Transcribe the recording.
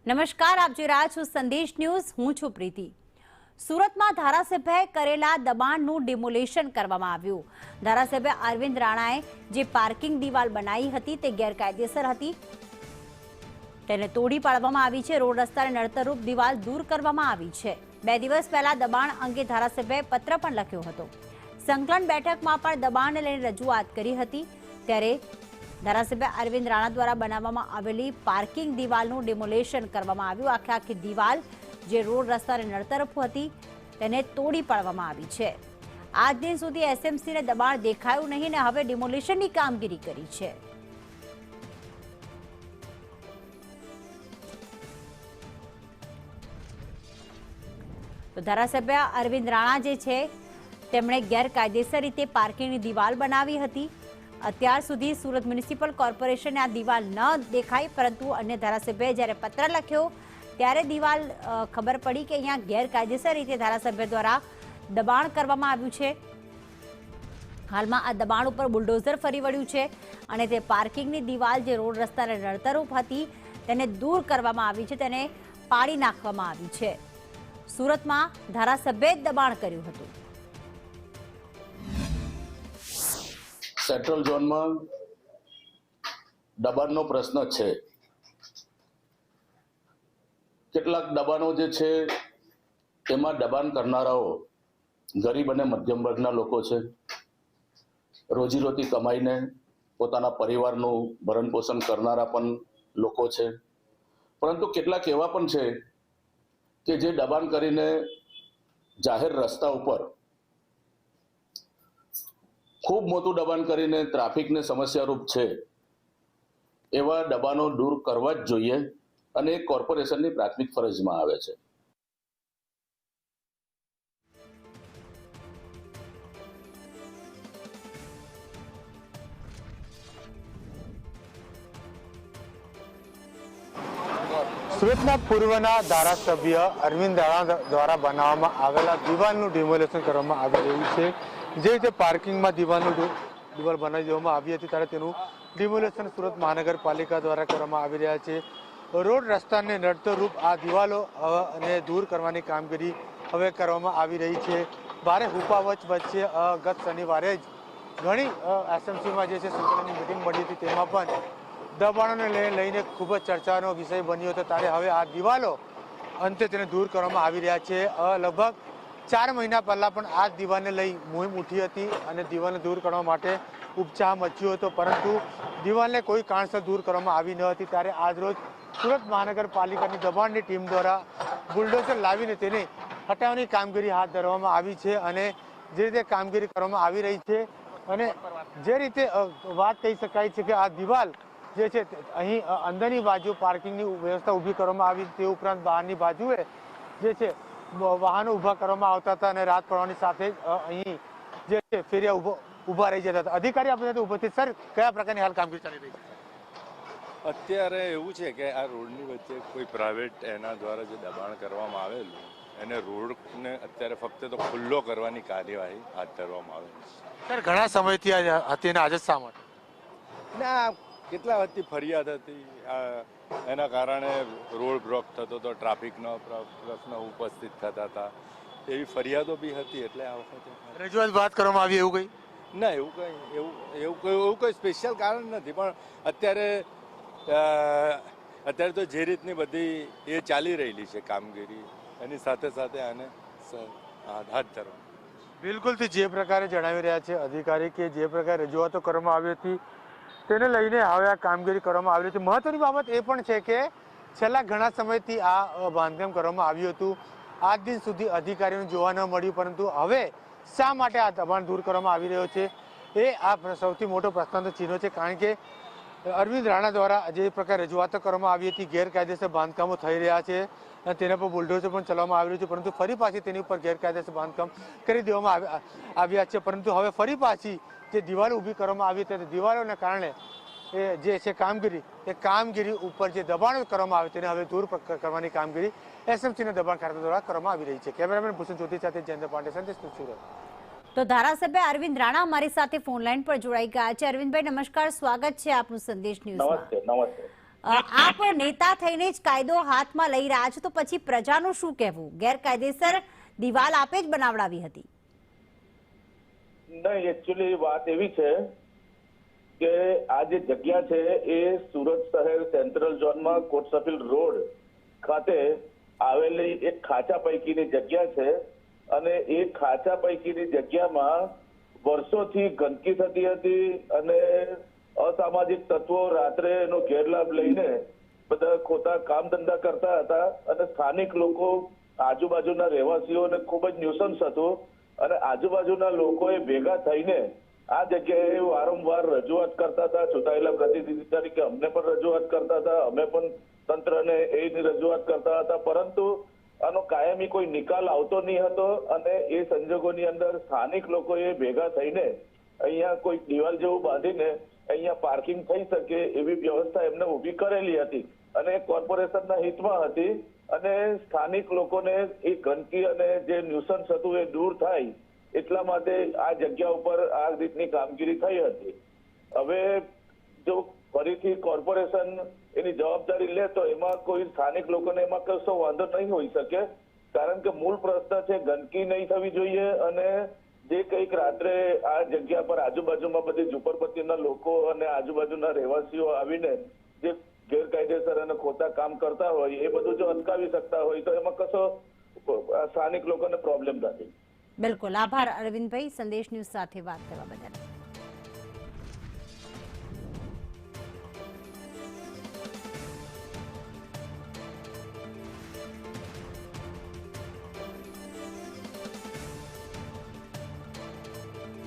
નમસ્કાર, આપ જોઈ રહ્યા છો સંદેશ ન્યૂઝ. હું છું પ્રીતિ. સુરતમાં ધારાસભ્યએ કરેલા દબાણનું ડિમોલેશન કરવામાં આવ્યું. ધારાસભ્ય અરવિંદ રાણાએ જે પાર્કિંગ દિવાલ બનાવી હતી તે ગેરકાયદેસર હતી, તેને તોડી પાડવામાં આવી છે. રોડ રસ્તાને નડતરરૂપ દિવાલ દૂર કરવામાં આવી છે. 2 દિવસ પહેલા દબાણ અંગે ધારાસભ્યએ પત્ર પણ લખ્યો હતો. સંકલન બેઠકમાં પણ દબાણને લઈને રજૂઆત કરી હતી. ત્યારે ધારાસભ્ય અરવિંદ રાણા દ્વારા બનાવવામાં આવેલી પાર્કિંગ દિવાલનું ડિમોલેશન કરવામાં આવ્યું. આખી દિવાલ જે રોડ રસ્તાને નડતરફ હતી તેને તોડી પાડવામાં આવી છે. આજ દિન સુધી એસએમસીને દબાણ દેખાયું નહીં ને હવે ડિમોલેશનની કામગીરી કરી છે. તો ધારાસભ્ય અરવિંદ રાણા જે છે તેમણે ગેરકાયદેસર રીતે પાર્કિંગની દિવાલ બનાવી હતી. અત્યાર સુધી સુરત મ્યુનિસિપલ કોર્પોરેશને આ દિવાલ ન દેખાઈ, પરંતુ અન્ય ધારાસભ્યએ જ્યારે પત્ર લખ્યો ત્યારે દિવાલ ખબર પડી કે અહીંયા ગેરકાયદેસર રીતે ધારાસભ્ય દ્વારા દબાણ કરવામાં આવ્યું છે. હાલમાં આ દબાણ ઉપર બુલડોઝર ફરી વળ્યું છે અને તે પાર્કિંગની દિવાલ જે રોડ રસ્તાને નડતરરૂપ હતી તેને દૂર કરવામાં આવી છે, તેને પાડી નાખવામાં આવી છે. સુરતમાં ધારાસભ્યએ દબાણ કર્યું હતું. સેન્ટ્રલ ઝોનમાં દબાણનો પ્રશ્ન છે. કેટલાક દબાણો જે છે તેમાં દબાણ કરનારાઓ ગરીબ અને મધ્યમ વર્ગના લોકો છે. રોજીરોટી કમાઈને પોતાના પરિવારનું ભરણ પોષણ કરનારા પણ લોકો છે. પરંતુ કેટલાક એવા પણ છે કે જે દબાણ કરીને જાહેર રસ્તા ઉપર ખૂબ મોટું દબાણ કરીને ટ્રાફિકને સમસ્યારૂપ છે. એવા દબાણો દૂર કરવા જ જોઈએ અને એ કોર્પોરેશનની પ્રાથમિક ફરજમાં આવે છે. સુરતના પૂર્વના ધારાસભ્ય અરવિંદ રાણા દ્વારા બનાવવામાં આવેલા દિવાલનું ડિમોલેશન કરવામાં આવી રહ્યું છે. જે રીતે પાર્કિંગમાં દિવાલ બનાવી દેવામાં આવી હતી ત્યારે તેનું ડિમોલેશન સુરત મહાનગરપાલિકા દ્વારા કરવામાં આવી રહ્યા છે. રોડ રસ્તાને નડતરરૂપ આ દિવાલો અને દૂર કરવાની કામગીરી હવે કરવામાં આવી રહી છે. ભારે હુપાવચ વચ્ચે ગત શનિવારે જ ઘણી એસએમસીમાં જે છે સંકલનની મિટિંગ મળી હતી, તેમાં પણ દબાણોને લઈને ખૂબ જ ચર્ચાનો વિષય બન્યો હતો. ત્યારે હવે આ દિવાલો અંતે તેને દૂર કરવામાં આવી રહ્યા છે. લગભગ 4 મહિના પહેલા પણ આ દિવાલને લઈ મુહિમ ઉઠી હતી અને દિવાલને દૂર કરવા માટે ઉપચાહ મચ્યો હતો, પરંતુ દિવાલને કોઈ કારણસર દૂર કરવામાં આવી ન હતી. ત્યારે આજરોજ સુરત મહાનગરપાલિકાની દબાણની ટીમ દ્વારા બુલડોઝર લાવીને તેને હટાવવાની કામગીરી હાથ ધરવામાં આવી છે અને જે રીતે કામગીરી કરવામાં આવી રહી છે અને જે રીતે વાત કહી શકાય છે કે આ દિવાલ જે છે અહીં અંદરની બાજુ પાર્કિંગની વ્યવસ્થા ઊભી કરવામાં આવી, તે ઉપરાંત બહારની બાજુએ જે છે વાહનો ઊભા કરવામાં આવતા હતા અને રાત પડવાની સાથે જ અહીં જે છે ફેરિયા ઊભા રહી જતા હતા. અધિકારી આપણી સાથે ઉપસ્થિત. સર, કયા પ્રકારની હાલ કામગીરી ચાલી રહી છે? અત્યારે એવું છે કે આ રોડની વચ્ચે કોઈ પ્રાઇવેટ એના દ્વારા જે દબાણ કરવામાં આવેલું એને રોડને અત્યારે ફક્ત તો ખુલ્લો કરવાની કાર્યવાહી હાથ ધરવામાં આવેલી છે. સર, ઘણા સમયથી હતી અને આજે શા માટે? ના, કેટલા વખતથી ફરિયાદ હતી. એના કારણે રોડ બ્લોક થતો હતો, ટ્રાફિકનો પ્રશ્ન ઉપસ્થિત થતા હતા, એવી ફરિયાદો બી હતી. એટલે આ વખતે રજૂઆત વાત કરવામાં આવી એવું કંઈ? ના, એવું કોઈ સ્પેશિયલ કારણ નથી. પણ અત્યારે તો જે રીતની બધી એ ચાલી રહેલી છે કામગીરી, એની સાથે સાથે આને હાથ ધરવા. બિલકુલ, જે પ્રકારે જણાવી રહ્યા છે અધિકારી કે જે પ્રકારે રજૂઆતો કરવામાં આવી હતી તેને લઈને હવે આ કામગીરી કરવામાં આવી રહી છે. મહત્વની બાબત એ પણ છે કે છેલ્લા ઘણા સમયથી આ બાંધકામ કરવામાં આવ્યું હતું. આજ દિન સુધી અધિકારીઓને જોવા ન મળ્યું, પરંતુ હવે શા માટે આ દબાણ દૂર કરવામાં આવી રહ્યો છે એ આ સૌથી મોટો પ્રશ્નાર્થ ચિહ્ન છે. કારણ કે અરવિંદ રાણા દ્વારા જે પ્રકારે રજૂઆતો કરવામાં આવી હતી, ગેરકાયદેસર બાંધકામો થઈ રહ્યા છે અને તેના પર બુલડોઝર પણ ચલાવવામાં આવી રહ્યું છે, પરંતુ ફરી પાછી તેની ઉપર ગેરકાયદેસર બાંધકામ કરી દેવામાં આવ્યા છે. પરંતુ હવે ફરી પાછી જે દિવાલો ઊભી કરવામાં આવી હતી, દિવાલોને કારણે એ જે છે કામગીરી ઉપર જે દબાણો કરવામાં આવે તેને હવે દૂર કરવાની કામગીરી એસએમસીના દબાણ ખાતા દ્વારા કરવામાં આવી રહી છે. કેમેરામેન ભૂષણ જ્યોતિ સાથે જયેન્દ્ર પાંડે, સંદેશ સુરત. તો ધારાસભ્ય અરવિંદ રાણા અમારી સાથે ફોન લાઈન પર જોડાઈ ગયા છે. અરવિંદભાઈ નમસ્કાર, સ્વાગત છે આપનું સંદેશ ન્યૂઝમાં. નમસ્તે. આપ નેતા થઈને જ કાયદો હાથમાં લઈ રહ્યા છો, તો પછી પ્રજાનું શું કહેવું? ગેરકાયદેસર દિવાલ આપે જ બનાવડાવી હતી? નહીં, એકચ્યુઅલી વાત એવી છે કે આ જે જગ્યા છે એ સુરત શહેર સેન્ટ્રલ ઝોનમાં કોટસફીલ રોડ ખાતે આવેલી એક ખાંચા પૈકીની જગ્યા છે અને એ ખાંચા પૈકીની જગ્યામાં વર્ષોથી ગંદકી થતી હતી અને અસામાજિક તત્વો રાત્રે એનો ગેરલાભ લઈને બધા ખોટા કામ ધંધા કરતા હતા અને સ્થાનિક લોકો, આજુબાજુના રહેવાસીઓને ખૂબ જ ન્યુસન્સ હતું અને આજુબાજુના લોકોએ ભેગા થઈને આ જગ્યાએ વારંવાર રજૂઆત કરતા હતા. ચૂંટાયેલા પ્રતિનિધિ તરીકે અમને પણ રજૂઆત કરતા હતા, અમે પણ તંત્રને એની રજૂઆત કરતા હતા, પરંતુ આનો કાયમી કોઈ નિકાલ આવતો નહીં હતો અને એ સંજોગોની અંદર સ્થાનિક લોકોએ ભેગા થઈને અહીંયા કોઈ દિવાલ જેવું બાંધીને અહીંયા પાર્કિંગ થઈ શકે એવી વ્યવસ્થા એમને ઊભી કરેલી હતી અને કોર્પોરેશનના હિતમાં હતી અને સ્થાનિક લોકોને એ ગંદકી અને જે ન્યુસન્સ હતું એ દૂર થાય એટલા માટે આ જગ્યા ઉપર આ રીતની કામગીરી થઈ હતી. હવે જો ફરીથી કોર્પોરેશન એની જવાબદારી લે તો એમાં કોઈ સ્થાનિક લોકોને એમાં કશો વાંધો નહીં હોઈ શકે, કારણ કે મૂળ પ્રશ્ન છે ગંદકી નહીં થવી જોઈએ અને જે કંઈક રાત્રે આ જગ્યા પર આજુબાજુમાં બધી ઝુંપડપટ્ટીના લોકો અને આજુબાજુના રહેવાસીઓ આવીને જે ગેરકાયદેસર અને ખોટા કામ કરતા હોય એ બધું જો અટકાવી શકતા હોય તો એમાં કશો સ્થાનિક લોકોને પ્રોબ્લેમ નથી. બિલકુલ, આભાર અરવિંદભાઈ, સંદેશ ન્યૂઝ સાથે વાત કરવા બદલ.